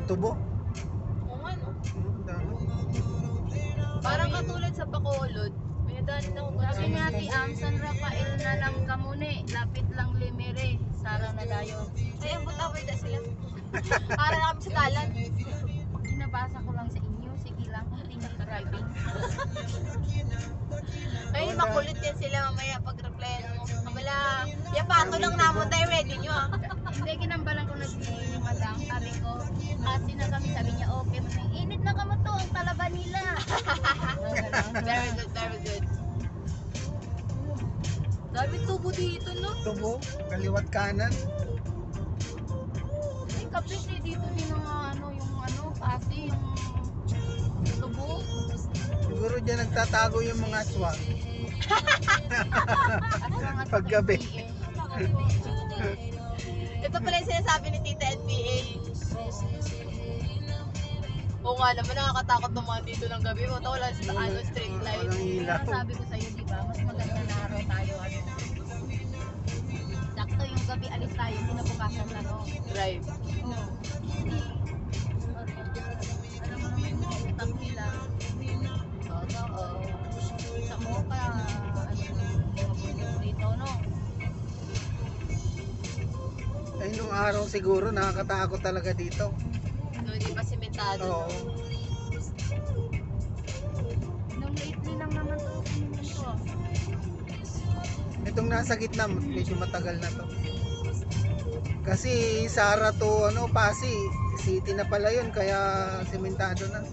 tubo. Oo nga, no? Dami. Parang katulad sa Bacolod. May daan na ako. Sabi ni Ate Am, San Rafael na lang kamune, lapit lang Limere, Sara na dayon. Ay, ang butaway na sila. Para na kami sa dalan. Inabasa ko lang sa inyo, sige lang, continue driving. Ay, makulit yan sila mamaya pag replyan mo. Kamala, yan pato lang namon tayo, ready nyo ah. Hindi, ginambalan ko nagsisinyo madam. Sabi ko, kasi na kami, sabi niya, okay. Init na kamo to, ang talaba nila. Very good, very good. Dami tubo dito, no? Tubo, kaliwat kanan. Ay, kapit eh, dito din ang kasi yung tubo. Siguro dyan nagtatago yung mga aswang. Aswang at Paggabi. Ito pala yung sinasabi ni Tita NPA. Oo nga naman, nakakatakot naman dito ng gabi. Wala sa street light. Walang ilaw. Kaya sabi ko sa'yo, di ba, mas maganda na araw tayo. Sakto yung gabi, alis tayo, kinabukasan na, no? Drive. Oo. Alam mo naman yung utak nila. Oo. Sa mo pa, dito, no? Ay, nung araw siguro nakakatakot talaga dito. No, hindi pa simentado. Oo. Nung lately lang naman to, sininto. Itong nasa gitna, medyo matagal na to. Kasi Sara to, Pasig City na pala yun, kaya sementado na.